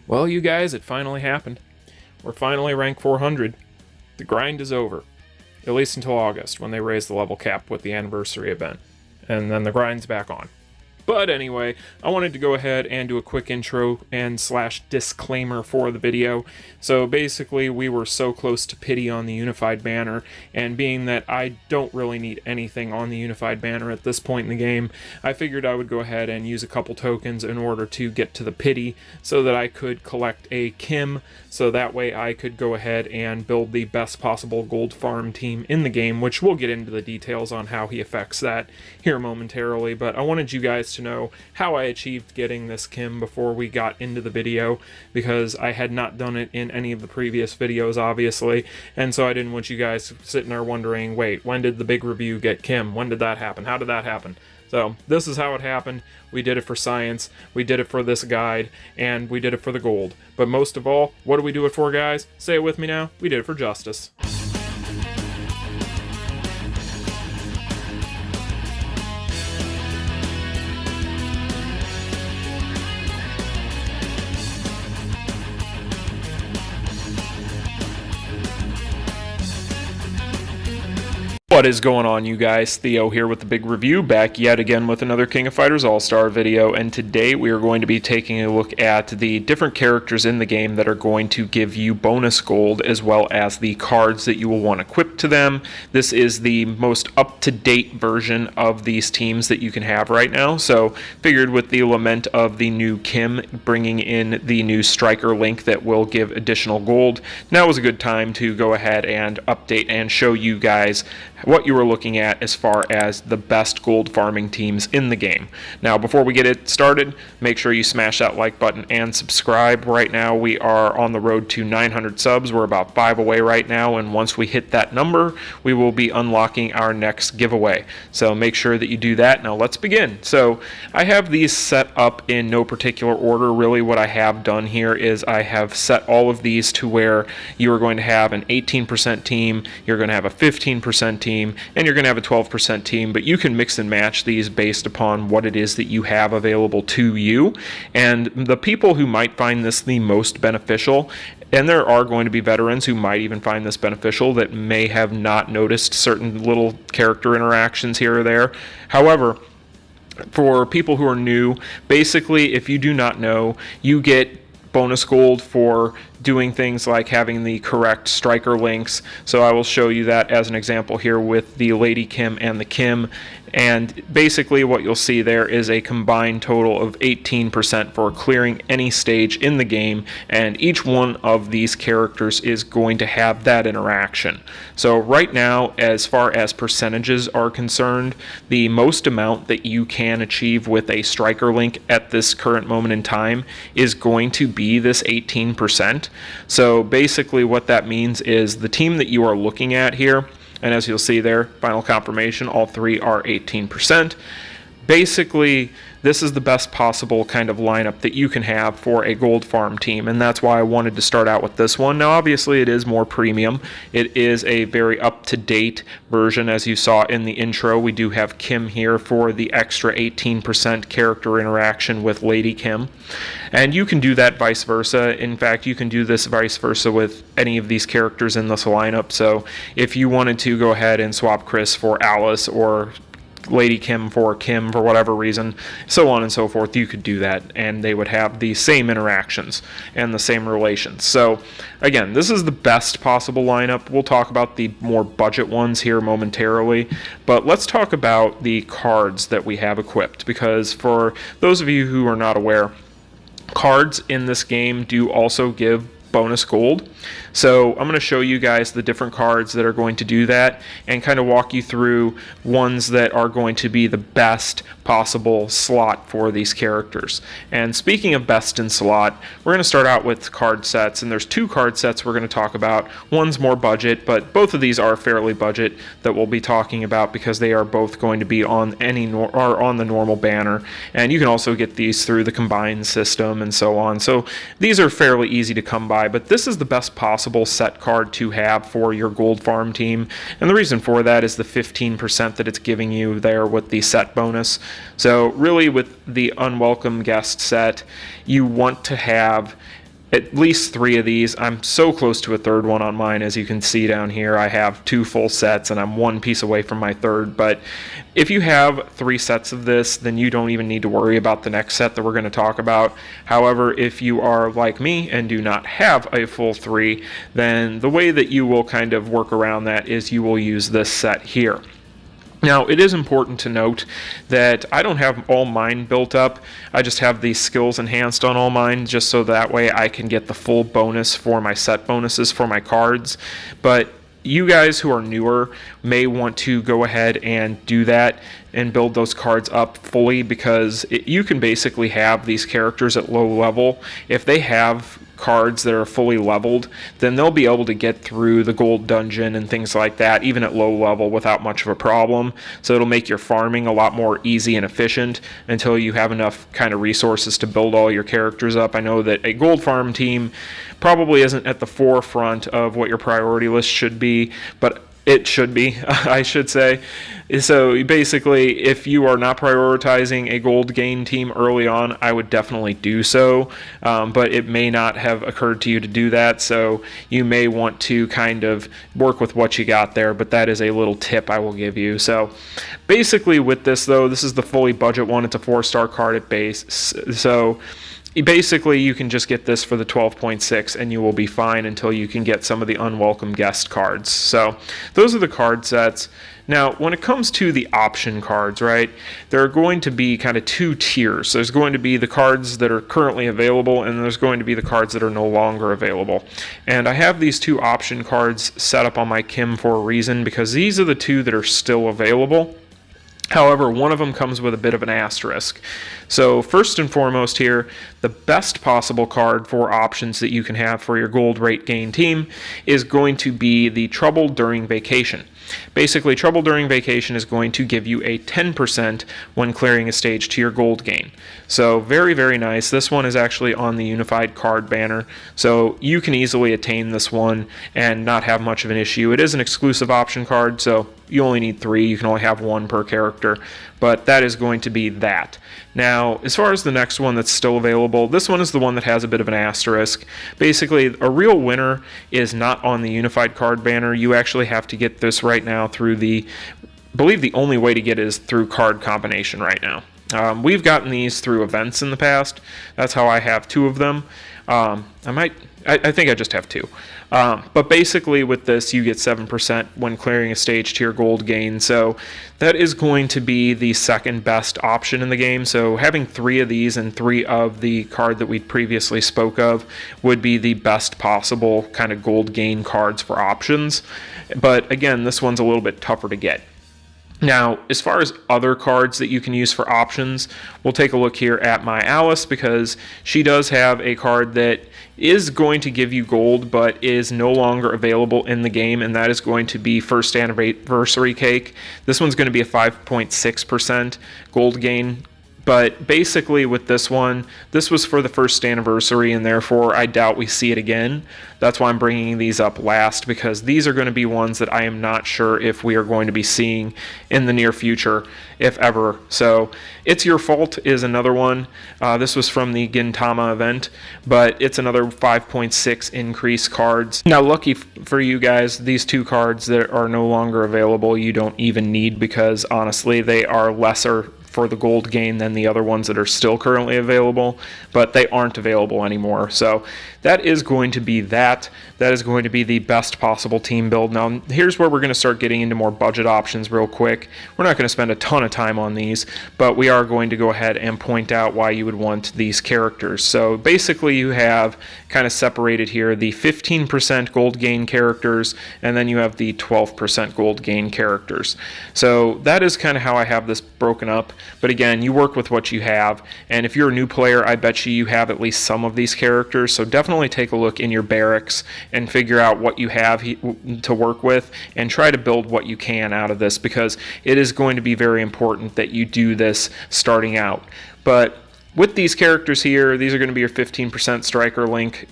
Well, you guys, it finally happened. We're finally ranked 400. The grind is over. At least until August, when they raise the level cap with the anniversary event. And then the grind's back on. But anyway, I wanted to go ahead and do a quick intro and / disclaimer for the video. So basically, we were so close to pity on the unified banner, and being that I don't really need anything on the unified banner at this point in the game, I figured I would go ahead and use a couple tokens in order to get to the pity so that I could collect a Kim, so that way I could go ahead and build the best possible gold farm team in the game, which we'll get into the details on how he affects that here momentarily. But I wanted you guys to know how I achieved getting this Kim before we got into the video, because I had not done it in any of the previous videos, obviously, and so I didn't want you guys sitting there wondering, wait, when did the big review get Kim? When did that happen? How did that happen? So this is how it happened. We did it for science, we did it for this guide, and we did it for the gold. But most of all, what do we do it for, guys? Say it with me now. We did it for justice. What is going on, you guys? Theo here with the big review, back yet again with another King of Fighters All-Star video, and today we are going to be taking a look at the different characters in the game that are going to give you bonus gold, as well as the cards that you will want equipped to them. This is the most up-to-date version of these teams that you can have right now, so figured with the lament of the new Kim bringing in the new striker link that will give additional gold, now was a good time to go ahead and update and show you guys what you were looking at as far as the best gold farming teams in the game. Now, before we get it started, make sure you smash that like button and subscribe. Right now, we are on the road to 900 subs. We're about 5 away right now, and once we hit that number, we will be unlocking our next giveaway. So make sure that you do that. Now, let's begin. So I have these set up in no particular order. Really, what I have done here is I have set all of these to where you are going to have an 18% team, you're going to have a 15% team, and you're going to have a 12% team, but you can mix and match these based upon what it is that you have available to you. And the people who might find this the most beneficial, and there are going to be veterans who might even find this beneficial that may have not noticed certain little character interactions here or there. However, for people who are new, basically, if you do not know, you get bonus gold for doing things like having the correct striker links. So I will show you that as an example here with the Lady Kim and the Kim. And basically what you'll see there is a combined total of 18% for clearing any stage in the game, and each one of these characters is going to have that interaction. So right now, as far as percentages are concerned, the most amount that you can achieve with a striker link at this current moment in time is going to be this 18%. So basically what that means is the team that you are looking at here, and as you'll see there, final confirmation, all three are 18%. Basically, this is the best possible kind of lineup that you can have for a gold farm team, and that's why I wanted to start out with this one. Now, obviously, it is more premium. It is a very up-to-date version, as you saw in the intro. We do have Kim here for the extra 18% character interaction with Lady Kim, and you can do that vice versa. In fact, you can do this vice versa with any of these characters in this lineup. So if you wanted to go ahead and swap Chris for Alice, or Lady Kim for whatever reason, so on and so forth, you could do that, and they would have the same interactions and the same relations. So again, this is the best possible lineup. We'll talk about the more budget ones here momentarily, but let's talk about the cards that we have equipped, because for those of you who are not aware, cards in this game do also give bonus gold. So I'm going to show you guys the different cards that are going to do that, and kind of walk you through ones that are going to be the best possible slot for these characters. And speaking of best in slot, we're going to start out with card sets, and there's two card sets we're going to talk about. One's more budget, but both of these are fairly budget that we'll be talking about, because they are both going to be on on the normal banner, and you can also get these through the combined system and so on. So these are fairly easy to come by, but this is the best possible set card to have for your gold farm team, and the reason for that is the 15% that it's giving you there with the set bonus. So really, with the unwelcome guest set, you want to have at least 3 of these. I'm so close to a third one on mine. As you can see down here, I have 2 full sets and I'm 1 piece away from my third. But if you have 3 sets of this, then you don't even need to worry about the next set that we're going to talk about. However, if you are like me and do not have a full 3, then the way that you will kind of work around that is you will use this set here. Now, it is important to note that I don't have all mine built up. I just have these skills enhanced on all mine, just so that way I can get the full bonus for my set bonuses for my cards. But you guys who are newer may want to go ahead and do that and build those cards up fully, because you can basically have these characters at low level. If they have cards that are fully leveled, then they'll be able to get through the gold dungeon and things like that, even at low level, without much of a problem. So it'll make your farming a lot more easy and efficient until you have enough kind of resources to build all your characters up. I know that a gold farm team probably isn't at the forefront of what your priority list should be, but it should be, I should say. So basically, if you are not prioritizing a gold gain team early on, I would definitely do so. But it may not have occurred to you to do that, so you may want to kind of work with what you got there, but that is a little tip I will give you. So basically with this though, this is the fully budget one. It's a 4-star card at base. So basically, you can just get this for the 12.6 and you will be fine until you can get some of the unwelcome guest cards. So those are the card sets. Now, when it comes to the option cards, right, there are going to be kind of 2 tiers. There's going to be the cards that are currently available, and there's going to be the cards that are no longer available. And I have these 2 option cards set up on my Kim for a reason, because these are the 2 that are still available. However, one of them comes with a bit of an asterisk. So first and foremost here, the best possible card for options that you can have for your gold rate gain team is going to be the Trouble During Vacation. Basically, Trouble During Vacation is going to give you a 10% when clearing a stage to your gold gain. So very, very nice. This one is actually on the unified card banner, so you can easily attain this one and not have much of an issue. It is an exclusive option card, so you only need 3. You can only have 1 per character, but that is going to be that. Now, as far as the next one that's still available, this one is the one that has a bit of an asterisk. Basically, a real winner is not on the unified card banner. You actually have to get this right now through I believe the only way to get it is through card combination right now. We've gotten these through events in the past. That's how I have 2 of them. I think I just have 2. But basically with this, you get 7% when clearing a stage to your gold gain. So that is going to be the second best option in the game. So having 3 of these and 3 of the card that we previously spoke of would be the best possible kind of gold gain cards for options. But again, this one's a little bit tougher to get. Now, as far as other cards that you can use for options, we'll take a look here at my Alice, because she does have a card that is going to give you gold but is no longer available in the game, and that is going to be First Anniversary Cake. This one's going to be a 5.6% gold gain. But basically with this one, this was for the first anniversary, and therefore I doubt we see it again. That's why I'm bringing these up last, because these are going to be ones that I am not sure if we are going to be seeing in the near future, if ever. So It's Your Fault is another one. This was from the Gintama event, but it's another 5.6 increase cards. Now, lucky for you guys, these 2 cards that are no longer available you don't even need, because honestly they are lesser for the gold gain than the other ones that are still currently available, but they aren't available anymore. So that is going to be that. That is going to be the best possible team build. Now, here's where we're going to start getting into more budget options real quick. We're not going to spend a ton of time on these, but we are going to go ahead and point out why you would want these characters. So basically you have kind of separated here the 15% gold gain characters, and then you have the 12% gold gain characters. So that is kind of how I have this broken up. But again, you work with what you have, and if you're a new player, I bet you have at least some of these characters. So definitely take a look in your barracks and figure out what you have to work with, and try to build what you can out of this, because it is going to be very important that you do this starting out. But with these characters here, these are going to be your 15% striker link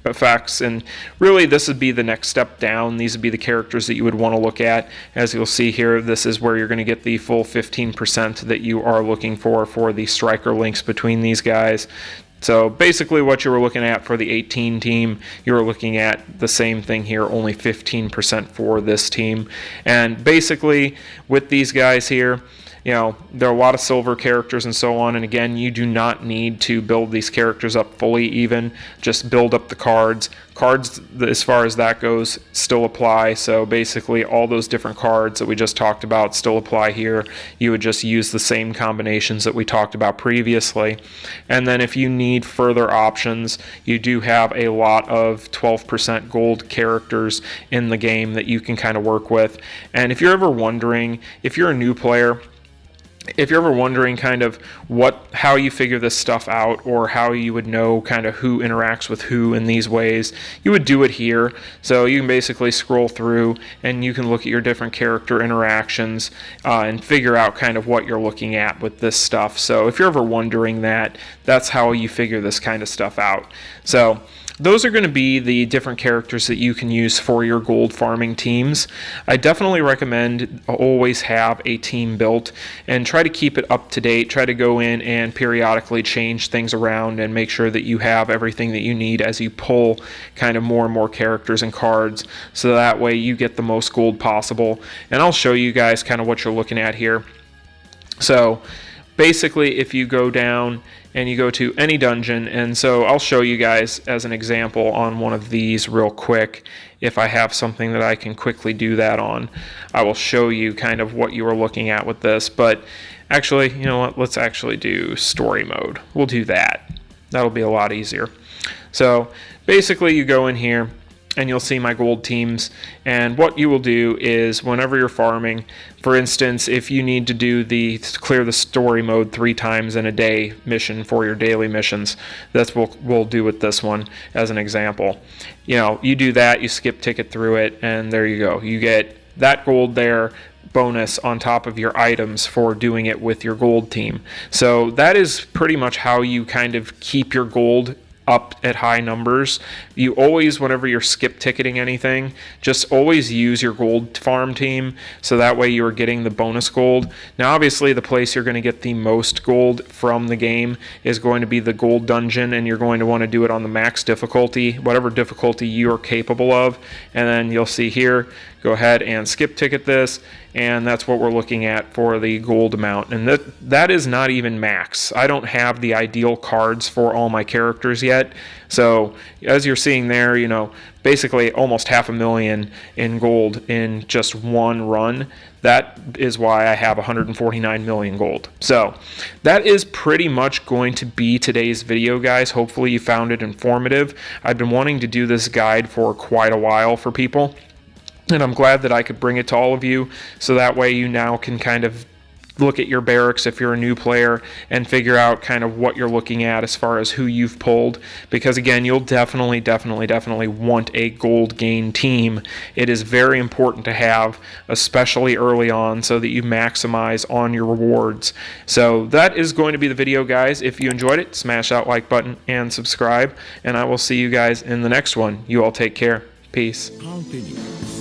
effects, and really this would be the next step down. These would be the characters that you would want to look at. As you'll see here, this is where you're going to get the full 15% that you are looking for the striker links between these guys. So basically what you were looking at for the 18 team, you were looking at the same thing here, only 15% for this team. And basically with these guys here, you know, there are a lot of silver characters and so on, and again, you do not need to build these characters up fully even, just build up the cards. Cards, as far as that goes, still apply, so basically all those different cards that we just talked about still apply here. You would just use the same combinations that we talked about previously. And then if you need further options, you do have a lot of 12% gold characters in the game that you can kind of work with. And if you're ever wondering, if you're a new player, if you're ever wondering kind of how you figure this stuff out, or how you would know kind of who interacts with who in these ways, you would do it here. So you can basically scroll through and you can look at your different character interactions and figure out kind of what you're looking at with this stuff. So if you're ever wondering that, that's how you figure this kind of stuff out. So those are going to be the different characters that you can use for your gold farming teams. I definitely recommend always have a team built and try to keep it up to date. Try to go in and periodically change things around and make sure that you have everything that you need as you pull kind of more and more characters and cards, so that way you get the most gold possible. And I'll show you guys kind of what you're looking at here. So basically, if you go down and you go to any dungeon, and so I'll show you guys as an example on one of these real quick. If I have something that I can quickly do that on, I will show you kind of what you are looking at with this. But actually, you know what, let's actually do story mode. We'll do that. That'll be a lot easier. So basically you go in here and you'll see my gold teams, and what you will do is whenever you're farming, for instance, if you need to do the clear the story mode 3 times in a day mission for your daily missions, that's what we'll do with this one as an example. You know, you do that, you skip ticket through it, and there you go. You get that gold there bonus on top of your items for doing it with your gold team. So that is pretty much how you kind of keep your gold up at high numbers. You always, whenever you're skip ticketing anything, just always use your gold farm team, so that way you're getting the bonus gold. Now obviously the place you're going to get the most gold from the game is going to be the gold dungeon, and you're going to want to do it on the max difficulty, whatever difficulty you're capable of. And then you'll see here, go ahead and skip ticket this, and that's what we're looking at for the gold amount. And that is not even max. I don't have the ideal cards for all my characters yet. So as you're seeing there, you know, basically almost 500,000 in gold in just one run. That is why I have 149 million gold. So that is pretty much going to be today's video, guys. Hopefully you found it informative. I've been wanting to do this guide for quite a while for people, and I'm glad that I could bring it to all of you, so that way you now can kind of look at your barracks if you're a new player and figure out kind of what you're looking at as far as who you've pulled. Because again, you'll definitely want a gold gain team. It is very important to have, especially early on, so that you maximize on your rewards. So that is going to be the video, guys. If you enjoyed it, smash that like button and subscribe, and I will see you guys in the next one. You all take care. Peace. Continue.